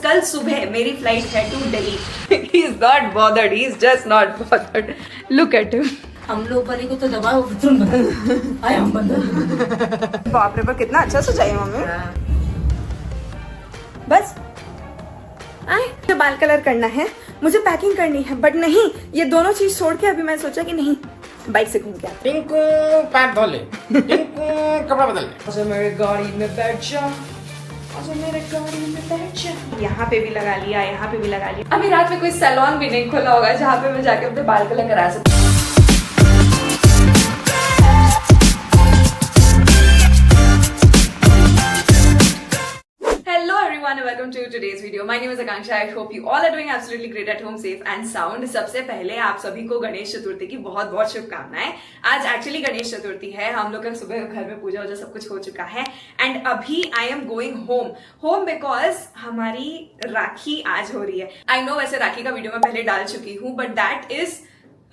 कल सुबह मेरी फ्लाइट है to Delhi. He is not bothered. He is just not bothered. Look at him. हम लोग वाले को तो दबाओ तुम आए हम बंद. बाप रे, पर कितना अच्छा सजाई मम्मी. बस आए तो बाल कलर करना है, मुझे पैकिंग करनी है, बट नहीं, ये दोनों चीज छोड़ के अभी मैं सोचा कि नहीं बाइक से घूम के आते. टिंकू पैर धो ले, टिंकू कपड़ा बदल ले. अच्छा मेरे गाड़ी में बैठ जा, अच्छा मेरे गाड़ी में बैठ जा. यहाँ पे भी लगा लिया, यहाँ पे भी लगा लिया. अभी रात में कोई सैलून भी नहीं खुला होगा जहाँ पे मैं जाके अपने बाल कलर करा सकती. Hello everyone and welcome to today's video. My name is Akanksha. I hope you all are doing absolutely great at home, safe and sound. सबसे पहले आप सभी को गणेश चतुर्थी की बहुत बहुत शुभकामनाएं. आज एक्चुअली गणेश चतुर्थी है, हम लोग का सुबह घर में पूजा वूजा सब कुछ हो चुका है एंड अभी आई एम गोइंग होम बिकॉज हमारी राखी आज हो रही है. आई नो वैसे राखी का वीडियो मैं पहले डाल चुकी हूँ, बट दैट इज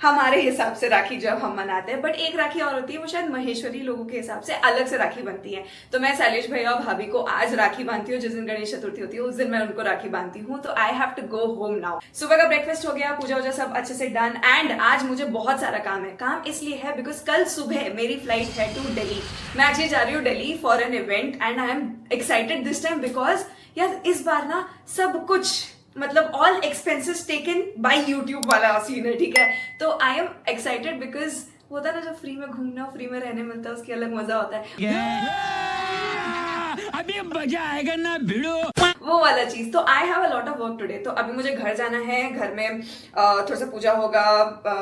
हमारे हिसाब से राखी जब हम मनाते हैं, बट एक राखी और होती है, वो शायद महेश्वरी लोगों के हिसाब से अलग से राखी बनती है. तो मैं शैलेश भैया और भाभी को आज राखी बांधती हूँ. जिस दिन गणेश चतुर्थी होती है उस दिन मैं उनको राखी बांधती हूँ. तो I have to go home now. सुबह का ब्रेकफास्ट हो गया, पूजा वूजा सब अच्छे से डन एंड आज मुझे बहुत सारा काम है. काम इसलिए है बिकॉज कल सुबह मेरी फ्लाइट है टू दिल्ली. मैं एक्चुअली जा रही हूँ Delhi for an event and I am excited this time because यार इस बार ना सब कुछ मतलब all expenses taken by YouTube वाला सीन है, ठीक है. तो आई एम एक्साइटेड बिकॉज होता है ना, जब फ्री में घूमना फ्री में रहने मिलता है उसकी अलग मजा होता है. अभी मजा आएगा ना भिड़ो, वो वाला चीज. तो I have a lot of work today. तो अभी मुझे घर जाना है, घर में थोड़ा सा पूजा होगा,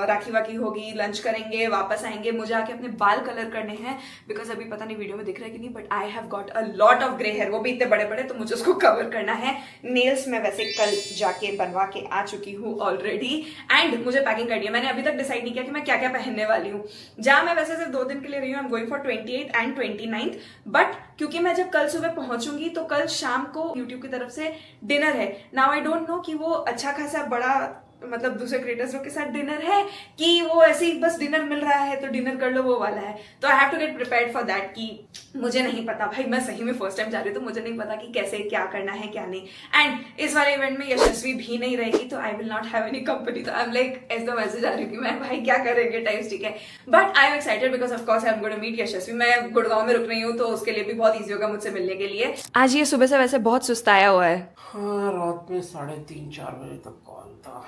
राखी वाखी होगी, लंच करेंगे, वापस आएंगे. मुझे आके अपने बाल कलर करने हैं बिकॉज अभी पता नहीं वीडियो में दिख रहा है कि नहीं, but I have got a lot of grey hair, वो भी इतने बड़े बड़े, तो मुझे उसको कवर करना है. नेल्स मैं वैसे कल जाके बनवा के आ चुकी हूँ ऑलरेडी एंड मुझे पैकिंग करनी है. मैंने अभी तक डिसाइड नहीं किया कि मैं क्या क्या पहनने वाली हूँ. जहाँ मैं वैसे सिर्फ 2 दिन के लिए रही हूँ, आई am going for 28 and 29, but क्योंकि मैं जब कल सुबह पहुंचूंगी तो कल शाम को यूट्यूब की तरफ से डिनर है. नाउ आई डोंट नो कि वो अच्छा खासा बड़ा मतलब दूसरे क्रिएटर्स लोग के साथ डिनर है कि वो ऐसे ही बस डिनर मिल रहा है तो डिनर कर लो, वो वाला है. तो I have to get prepared for that. कि मुझे नहीं पता भाई, मैं सही में फर्स्ट टाइम जा रही हूँ तो मुझे नहीं पता कि कैसे क्या करना है क्या नहीं. एंड इस वाले इवेंट में यशस्वी भी नहीं रहेगी तो I will not have any company. तो आई एम लाइक ऐसा मैसेज आ रही हूँ कि मैं भाई क्या करेंगे टाइम्स, ठीक है. But I am excited because of course I am going to meet Yashasvi. मैं गुड़गांव में रुक रही हूँ तो उसके लिए भी बहुत ईजी होगा मुझसे मिलने के लिए. आज ये सुबह से वैसे बहुत सुस्ताया हुआ है. हाँ रात में 3:30-4 बजे तक कॉल था.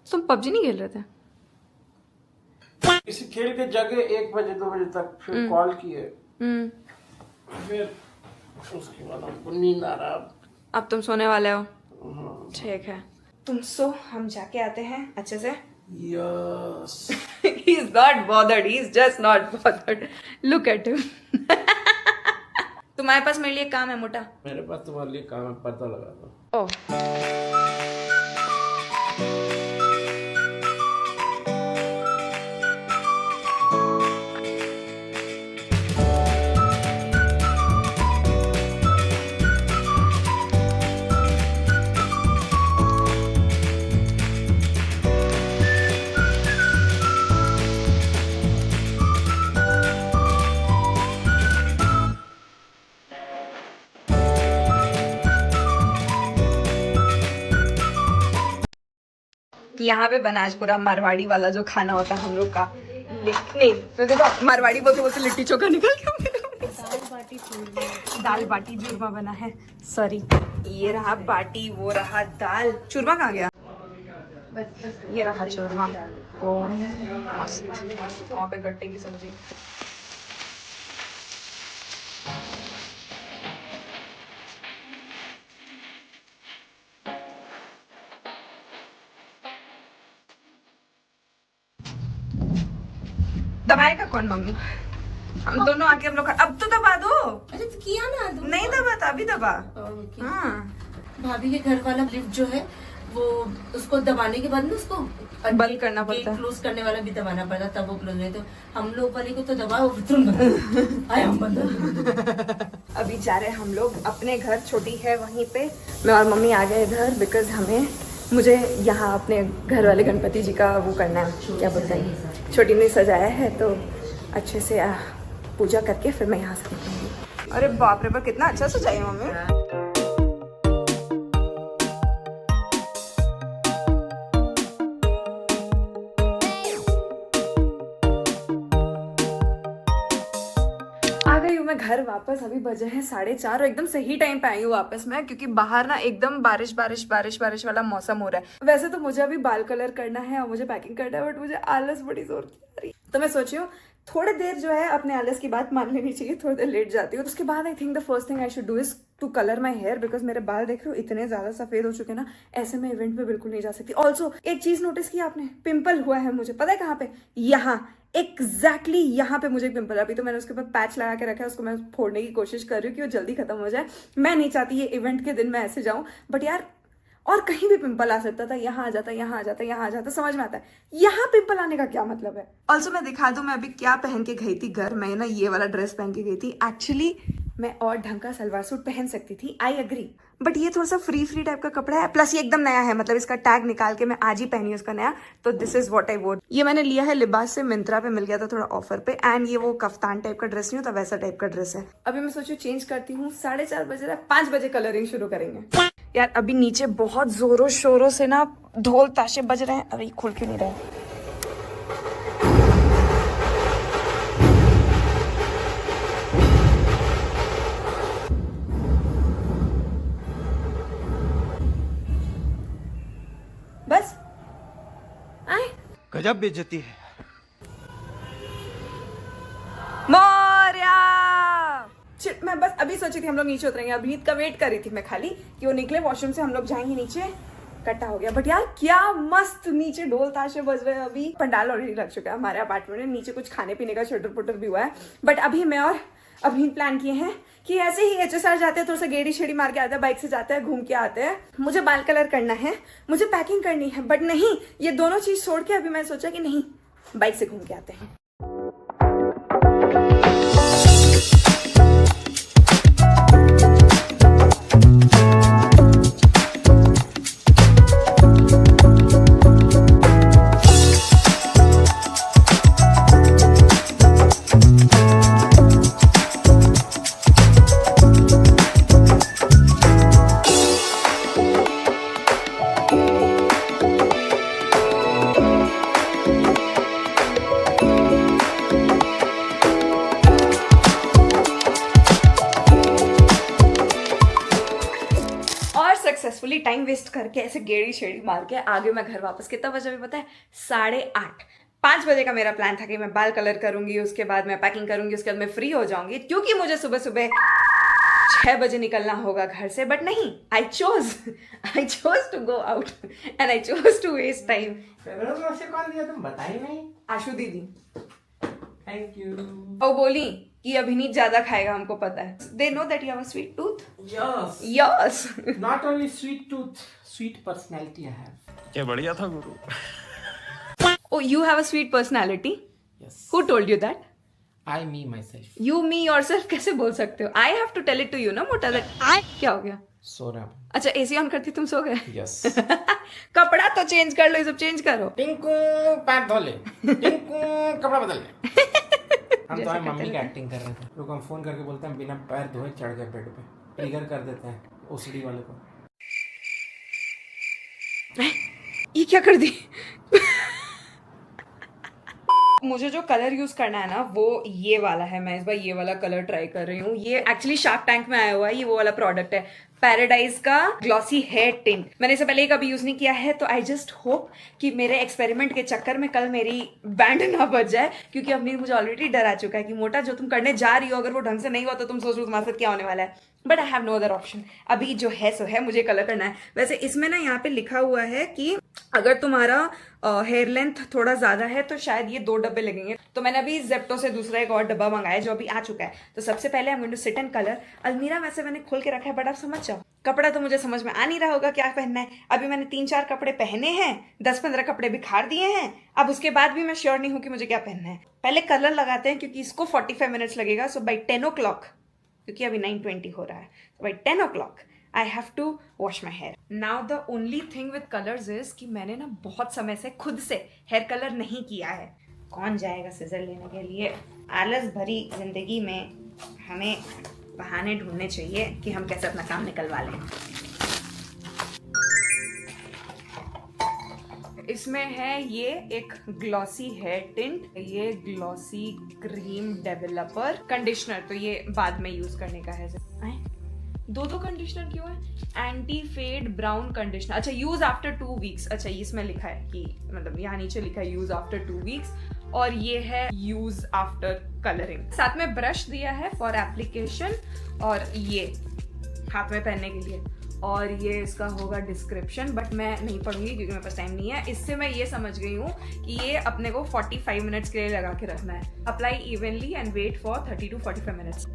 तुम पबजी नहीं खेल रहे थे? इसी खेल के जगह 1 बजे 2 बजे तक फिर कॉल किए, फिर उसके बाद हमको नींद आ रहा. अब तुम सोने वाले हो, ठीक है. तुम सो, हम जाके आते हैं अच्छे से. Yes. He is not bothered. He is just not bothered. Look at him. तुम्हारे पास मेरे लिए काम है मोटा. मेरे पास तुम्हारे लिए काम है, पता लगा दो. ओह यहाँ पे बना आज पूरा मारवाड़ी वाला जो खाना होता है हम लोग का. नहीं तो देखो, मारवाड़ी बोलते बोलते लिट्टी चोखा निकल गया. दाल बाटी चूरमा बना है. सॉरी, ये रहा बाटी, वो रहा दाल. चूरमा कहाँ गया? ये रहा चूरमा. ओ मस्त. वहाँ पे गट्टे की सब्जी. दबाएगा कौन मम्मी? हम दोनों आके हम लोग अब तो दबा दो. अरे तो किया ना तुम. नहीं दबा था, अभी दबा. हाँ भाभी के घर वाला लिफ्ट जो है वो उसको दबाने के बाद ना उसको बंद करना पड़ता है. क्लोज करने वाला भी दबाना पड़ता तब वो क्लोज नहीं. तो हम लोग वाले को तो दबाओ तुम आए हम बंद. अभी जा रहे हैं हम लोग अपने घर. छोटी है वहीं पे, मैं और मम्मी आ गए इधर बिकॉज मुझे यहाँ अपने घर वाले गणपति जी का वो करना है, क्या बोलते हैं, छोटी ने सजाया है तो अच्छे से पूजा करके फिर मैं यहाँ से निकलूंगी. अरे बाप रे, पर कितना अच्छा सजाई मम्मी. मैं घर वापस, अभी बजे हैं 4:30 और एकदम सही टाइम पे आई हूँ वापस मैं, क्योंकि बाहर ना एकदम बारिश बारिश बारिश बारिश वाला मौसम हो रहा है। वैसे तो मुझे अभी बाल कलर करना है और मुझे पैकिंग करना है, बट मुझे आलस बड़ी जोर की आ रही है। तो मैं सोची हूँ थोड़ी देर जो है अपने आलस की बात मान लेनी चाहिए, थोड़ी देर लेट जाती हूँ। तो उसके बाद I think the first thing I should do is to colour my hair, because मेरे बाल देख रहे हो इतने ज्यादा सफेद हो चुके हैं ना, ऐसे में इवेंट में बिल्कुल नहीं जा सकती। ऑल्सो एक चीज नोटिस की आपने, पिंपल हुआ है मुझे, पता है कहाँ पे? यहाँ एग्जैक्टली यहाँ पे मुझे पिंपल है। अभी तो मैंने उसके ऊपर पैच लगा के रखा है, उसको मैं फोड़ने की कोशिश कर रही हूँ कि वो जल्दी खत्म हो जाए। मैं नहीं चाहती ये इवेंट के दिन मैं ऐसे जाऊं, बट यार और कहीं भी पिंपल आ सकता था, यहाँ आ जाता, यहाँ आ जाता, यहाँ आ जाता, समझ में आता है यहाँ पिंपल आने का क्या मतलब है। ऑल्सो मैं दिखा दूं मैं अभी क्या पहन के गई थी घर। मैं ना ये वाला ड्रेस पहन के गई थी। एक्चुअली मैं और ढंग का सलवार सूट पहन सकती थी, आई एग्री, बट ये थोड़ा सा फ्री फ्री टाइप का कपड़ा है, प्लस ये एकदम नया है, मतलब इसका टैग निकाल के मैं आज ही पहनी उसका नया। तो दिस इज व्हाट आई वोर। ये मैंने लिया है लिबास से, मिंत्रा पे मिल गया था थोड़ा ऑफर पे, एंड ये वो कफ्तान टाइप का ड्रेस नहीं होता वैसा टाइप का ड्रेस है। अभी मैं सोचू चेंज करती हूँ, 4:30 बजे रहा, 5 बजे कलरिंग शुरू करेंगे। यार अभी नीचे बहुत जोरों शोरों से ना ढोल ताशे बज रहे हैं। अरे खुल क्यों नहीं रहे? बस आए। गजब बेइज्जती है। मोरिया शिट, मैं बस अभी सोची थी हम लोग नीचे उतरेंगे, अभिनीत का वेट कर रही थी मैं खाली कि वो निकले वॉशरूम से, हम लोग जाएंगे नीचे। कट्टा हो गया, बट यार क्या मस्त नीचे ढोल ताशे बज रहे हैं। अभी पंडाल ऑलरेडी लग चुका है हमारे अपार्टमेंट में, नीचे कुछ खाने पीने का छोटर पुटर भी हुआ है। बट अभी मैं और अभिनीत प्लान किए हैं कि ऐसे ही HSR जाते हैं, थोड़ा सा गेड़ी शेड़ी मार के आते हैं, बाइक से जाते हैं, घूम के आते हैं। मुझे बाल कलर करना है, मुझे पैकिंग करनी है, बट नहीं, ये दोनों चीज छोड़ के अभी मैं सोचा कि नहीं, बाइक से घूम के आते हैं। सक्सेसफुली टाइम वेस्ट करके ऐसे गेड़ी शेड़ी मार के आगे मैं घर वापस, कितना बजे अभी पता है? 8:30। 5 बजे का मेरा प्लान था कि मैं बाल कलर करूंगी, उसके बाद मैं पैकिंग करूंगी, उसके बाद मैं फ्री हो जाऊंगी, क्योंकि मुझे सुबह सुबह 6 बजे निकलना होगा घर से। बट नहीं, I chose to go out and I chose to waste time. Call दिया तुम बताई नहीं? आशु दीदी थैंक यू। वो बोली कि अभिनीत ज्यादा खाएगा, हमको पता है। They know that you have a sweet tooth. Yes yes not only sweet tooth, sweet personality I have. क्या बढ़िया था गुरु। Oh, you have a sweet personality? Yes. Who told you that? I me myself. You me yourself कैसे बोल सकते हो? I have to tell it to you ना मोटा that क्या हो गया? सो रहा हूँ। अच्छा एसी ऑन करती तुम सो गए? Yes. कपड़ा तो चेंज कर लो, ये सब चेंज करो। टिंकू पैर धो ले, टिंकू कपड़ा बदल ले। हम तो मम्मी की एक्टिंग कर रहे थे। लोग हम फोन करके बोलते हैं बिना पैर धोए चढ़ गए बेड पे, ट्रिगर कर देते हैं ओसीडी वाले को। ये क्या कर दी? मुझे जो कलर यूज करना है ना वो ये वाला है। मैं इस बार ये वाला कलर ट्राई कर रही हूँ। ये एक्चुअली शार्क टैंक में आया हुआ है, ये वो वाला प्रोडक्ट है, पैराडाइज का ग्लॉसी हेयर टिंट। मैंने इसे पहले कभी यूज नहीं किया है, तो आई जस्ट होप कि मेरे एक्सपेरिमेंट के चक्कर में कल मेरी बैंड ना बच जाए, क्योंकि अपनी मुझे ऑलरेडी डरा चुका है कि मोटा जो तुम करने जा रही हो अगर वो ढंग से नहीं हुआ तो तुम सोच रहे हो तुम्हारे साथ क्या होने वाला है। But I have no other option. अभी जो है सो है, मुझे कलर करना है। वैसे इसमें ना यहाँ पे लिखा हुआ है कि अगर तुम्हारा हेयर लेंथ थोड़ा ज्यादा है तो शायद ये 2 डब्बे लगेंगे। तो मैंने अभी जेप्टो से दूसरा एक और डब्बा मंगाया जो अभी आ चुका है। तो सबसे पहले I am going to sit and colour. अलमीरा वैसे मैंने खोल के रखा है, बट आप समझ जाओ कपड़ा तो मुझे समझ में आ नहीं रहा होगा क्या पहनना है। अभी मैंने 3-4 कपड़े पहने हैं, 10-15 कपड़े बिखार दिए हैं। अब उसके बाद भी मैं श्योर नहीं हूँ कि मुझे क्या पहनना है। पहले कलर लगाते हैं क्योंकि इसको 45 मिनट्स लगेगा। सो बाई 10 o'clock, क्योंकि अभी 9:20 हो रहा है, by 10 o'clock I have to wash my hair. Now the only thing with colors is कि मैंने ना बहुत समय से खुद से हेयर कलर नहीं किया है। कौन जाएगा सिजर लेने के लिए? आलस भरी जिंदगी में हमें बहाने ढूंढने चाहिए कि हम कैसे अपना काम निकलवा लें। इसमें है ये एक ग्लॉसी हेयर टिंट, ये ग्लॉसी क्रीम डेवलपर कंडीशनर, तो ये बाद में यूज करने का है। दो कंडीशनर क्यों है? एंटी फेड ब्राउन कंडीशनर, अच्छा यूज आफ्टर 2 वीक्स, अच्छा इसमें लिखा है कि मतलब यहाँ नीचे लिखा है यूज आफ्टर 2 वीक्स, और ये है यूज आफ्टर कलरिंग। साथ में ब्रश दिया है फॉर एप्लीकेशन और ये हाथ में पहनने के लिए, और ये इसका होगा डिस्क्रिप्शन, बट मैं नहीं पढ़ूंगी क्योंकि मेरे पास टाइम नहीं है। इससे मैं ये समझ गई हूँ कि ये अपने को 45 मिनट्स के लिए लगा के रखना है। Apply evenly and wait for 30 to 45 minutes.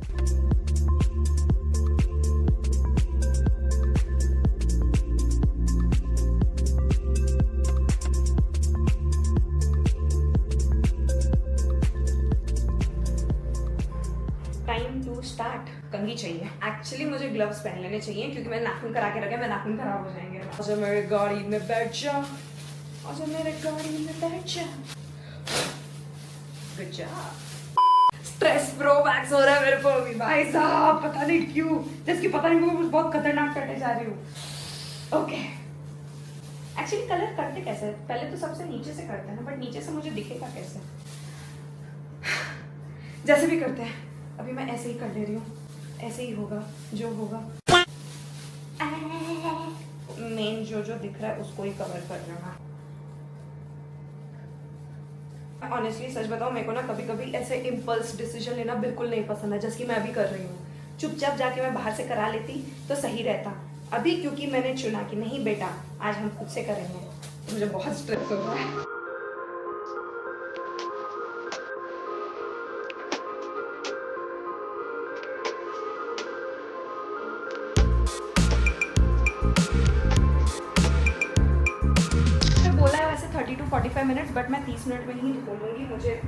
Time to start. कंघी चाहिए, एक्चुअली मुझे ग्लव्स पहन लेने चाहिए क्योंकि मैंने नाखून करा के रखे, मैं नाखून खराब हो जाएंगे। आजा मेरे गाड़ी में बैठ जा, आजा मेरे गाड़ी में बैठ जा। Good job. Stress pro max हो रहा है मेरे को अभी भाई साहब, पता नहीं क्यों, जैसे पता नहीं क्यों बहुत खतरनाक करने जा रही हूँ। ओके, एक्चुअली कलर करते कैसे? पहले तो सबसे नीचे से करते हैं ना, बट नीचे से मुझे दिखेगा कैसे? जैसे भी करते हैं, अभी मैं ऐसे ही कर ले रही हूँ, ऐसे ही होगा जो होगा। मेन जो दिख रहा है उसको ही कवर कर लेना। ऑनेस्टली सच बताओ, मेरे को ना कभी कभी ऐसे इम्पल्स डिसीजन लेना बिल्कुल नहीं पसंद है, जैसे कि मैं अभी कर रही हूँ। चुपचाप जाके मैं बाहर से करा लेती तो सही रहता। अभी क्योंकि मैंने चुना कि नहीं बेटा आज हम खुद से करेंगे, तो मुझे बहुत स्ट्रेस हो रहा है। बोला है वैसे 30 to 45 मिनट्स, बट मैं 30 मिनट में ही निकलूंगी मुझे,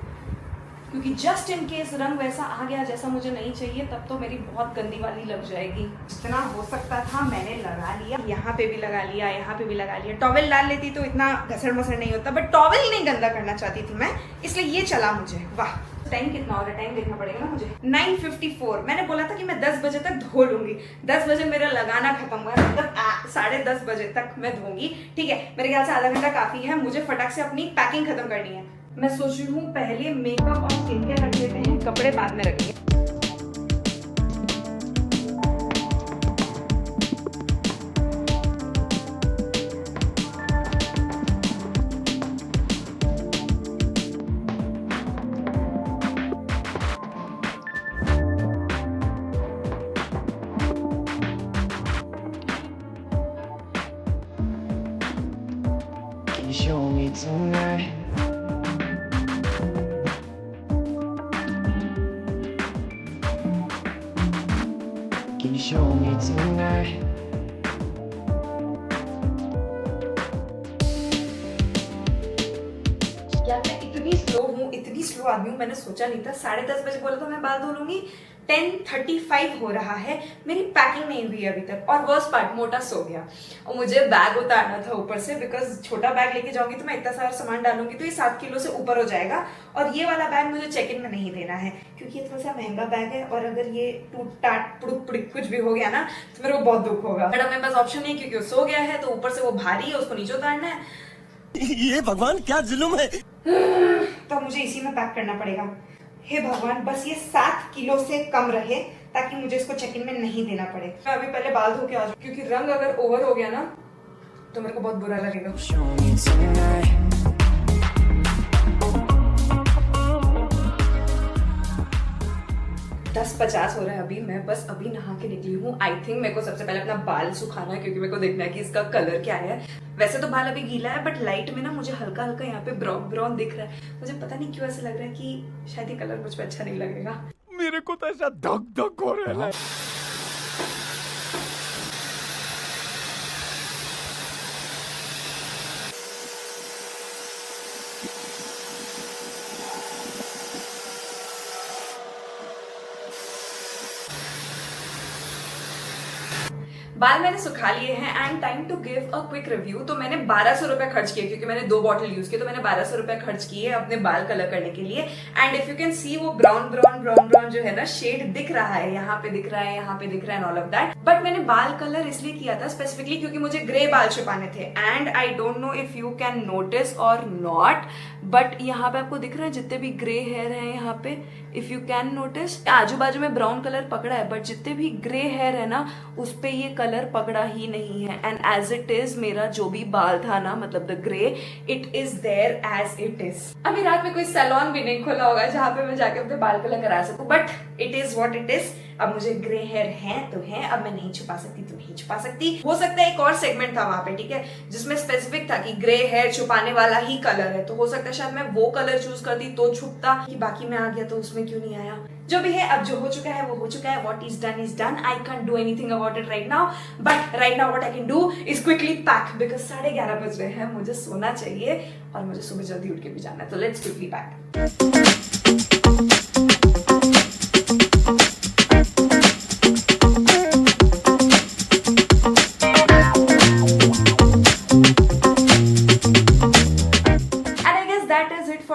क्योंकि जस्ट इन केस रंग वैसा आ गया जैसा मुझे नहीं चाहिए, तब तो मेरी बहुत गंदी वाली लग जाएगी। जितना हो सकता था मैंने लगा लिया, यहाँ पे भी लगा लिया, यहाँ पे भी लगा लिया। टॉवेल डाल लेती तो इतना घसड़ मसड़ नहीं होता, बट टॉवेल नहीं गंदा करना चाहती थी मैं, इसलिए ये चला मुझे। वाह, टाइम कितना हो रहा है? टाइम देखना पड़ेगा ना मुझे। 9:54। मैंने बोला था कि मैं 10 बजे तक धो लूंगी, 10 बजे मेरा लगाना खत्म हुआ, मतलब 10:30 बजे तक मैं धोंगी। ठीक है, मेरे ख्याल से आधा घंटा काफी है, मुझे फटाक से अपनी पैकिंग खत्म करनी है। मैं सोच रही हूँ पहले मेकअप और स्किन केयर रख लेते हैं, कपड़े बाद में रखेंगे। Can you show me tonight? Can you show me tonight? यार मैं इतनी स्लो हूँ, इतनी स्लो आदमी हूँ, मैंने सोचा नहीं था। 10:30 बजे बोला था मैं बाल धो लूंगी, 10:35 हो रहा है, मेरी पैकिंग नहीं हुई अभी तक। और वर्स्ट पार्ट, मोटा सो गया और मुझे बैग उतारना था ऊपर से, बिकॉज छोटा बैग लेके जाऊंगी तो मैं इतना सारा सामान डालूंगी तो ये 7 किलो से ऊपर हो जाएगा, और ये वाला बैग मुझे चेक इन में नहीं देना है क्योंकि ये थोड़ा सा महंगा बैग है, और अगर ये टूट टाट पुड़ुक पुड़ुक कुछ भी हो गया ना तो मेरे को बहुत दुख होगा। बट अब मेरे पास ऑप्शन नहीं है क्योंकि वो सो गया है, तो ऊपर से वो भारी है, उसको नीचे उतारना है। ये भगवान क्या जुल्म है। तो मुझे इसी में पैक करना पड़ेगा। हे भगवान, बस ये 7 किलो से कम रहे ताकि मुझे इसको चेक इन में नहीं देना पड़े। मैं अभी पहले बाल धो के आ जाऊं, क्योंकि रंग अगर ओवर हो गया ना तो मेरे को बहुत बुरा लगेगा। Show me tonight. 10:50 हो रहा है अभी, मैं बस अभी नहा के निकली हूँ। आई थिंक मेरे को सबसे पहले अपना बाल सुखाना है क्योंकि मेरे को देखना है कि इसका कलर क्या है। वैसे तो बाल अभी गीला है, बट लाइट में ना मुझे हल्का हल्का यहाँ पे ब्राउन ब्राउन दिख रहा है। मुझे पता नहीं क्यों ऐसा लग रहा है कि शायद ये कलर मुझ पे अच्छा नहीं लगेगा। मेरे को तो ऐसा धक धक हो रहा है। बाल मैंने सुखा लिए हैं and time to give a quick review. तो मैंने 1200 रुपए खर्च किए क्योंकि मैंने 2 बॉटल यूज किए, तो मैंने 1200 रुपए खर्च किए अपने बाल कलर करने के लिए। And if you can see वो ब्राउन जो है ना शेड दिख रहा है, यहाँ पे दिख रहा है, यहाँ पे दिख रहा है, ऑल ऑफ दैट। बट मैंने बाल कलर इसलिए किया था स्पेसिफिकली क्योंकि मुझे ग्रे बाल छुपाने थे। And I don't know if you can notice और नॉट, बट यहाँ पे आपको दिख रहा है जितने भी ग्रे हेयर हैं यहाँ पे, इफ यू कैन नोटिस आजू बाजू में ब्राउन कलर पकड़ा है, बट जितने भी ग्रे हेयर है ना उस पे ये कलर पकड़ा ही नहीं है। एंड एज इट इज मेरा जो भी बाल था ना, मतलब the grey, it is there as it is. अभी रात में कोई सैलून भी नहीं खुला होगा जहां पे मैं जाके अपने बाल कलर करा सकूं, but it is what it is. अब मुझे ग्रे हेयर है तो है, अब मैं नहीं छुपा सकती तो नहीं छुपा सकती। हो सकता है एक और सेगमेंट था वहां पे, ठीक है, जिसमें स्पेसिफिक था कि ग्रे हेयर छुपाने वाला ही कलर है, तो हो सकता है शायद मैं वो कलर चूज करती तो छुपता, कि बाकी में आ गया तो उसमें क्यों नहीं आया। जो भी है, अब जो हो चुका है वो हो चुका है। What is done is done. I can't do anything about it right now, but right now what I can do is quickly pack, because 11:30 बज रहे हैं, मुझे सोना चाहिए और मुझे सुबह जल्दी उठ के भी जाना है, तो लेट्स क्विकली पैक।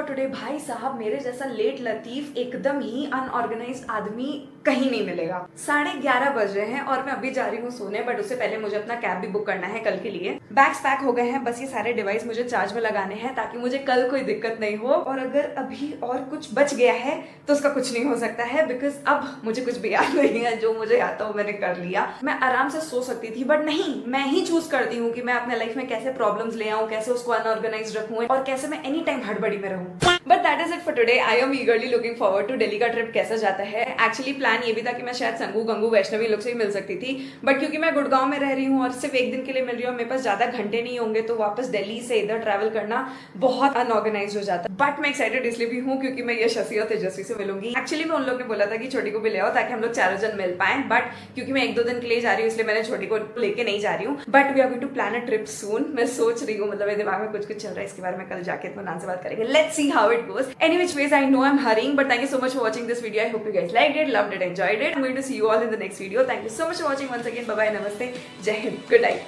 टुडे भाई साहब, मेरे जैसा लेट लतीफ एकदम ही अनऑर्गेनाइज्ड आदमी कहीं नहीं मिलेगा। 11:30 बज रहे हैं और मैं अभी जा रही हूँ सोने, बट उससे पहले मुझे अपना कैब भी बुक करना है कल के लिए। बैग्स पैक हो गए हैं, बस ये सारे डिवाइस मुझे चार्ज में लगाने हैं ताकि मुझे कल कोई दिक्कत नहीं हो। और अगर अभी और कुछ बच गया है तो उसका कुछ नहीं हो सकता है, बिकॉज अब मुझे कुछ भी याद नहीं है। जो मुझे आता वो मैंने कर लिया। मैं आराम से सो सकती थी, बट नहीं, मैं ही चूज करती हूँ कि मैं अपने लाइफ में कैसे प्रॉब्लम्स ले आऊँ, कैसे उसको अनऑर्गेनाइज रखूँ और कैसे मैं एनी टाइम हड़बड़ी में रहूँ। But that is it for today. I am eagerly looking forward to Delhi का ट्रिप कैसा जाता है। एक्चुअली प्लान ये भी था कि मैं शायद संगू, गंगू, वैष्णवी लोग से ही मिल सकती थी, बट क्योंकि मैं गुड़गांव में रह रही हूँ और सिर्फ एक दिन के लिए मिल रही हूँ, मेरे पास ज्यादा घंटे नहीं होंगे, तो वापस दिल्ली से इधर ट्रैवल करना बहुत अनऑर्गेनाइज हो जाता है। बट मैं एक्साइटेड इसलिए भी हूँ क्योंकि मैं यशस्वी और तेजस्वी से मिलूंगी। एक्चुअली मैं उन लोग ने बोला था कि छोटी को भी ले आओ ताकि हम लोग चारों जन मिल पाए, बट क्योंकि मैं 1-2 दिन के लिए जा रही हूँ इसलिए मैंने छोटी को लेके नहीं जा रही हूँ। But we are going to plan a trip soon. मैं सोच रही हूँ, मतलब मेरे दिमाग में कुछ चल रहा है, इसके बारे में कल जाके इत्मीनान से बात करेंगे। Let's see how it goes. Any which ways I know I'm hurrying, but thank you so much for watching this video. I hope you guys liked it, loved it, enjoyed it. I'm going to see you all in the next video. Thank you so much for watching once again. Bye bye, namaste, jai hind, good night.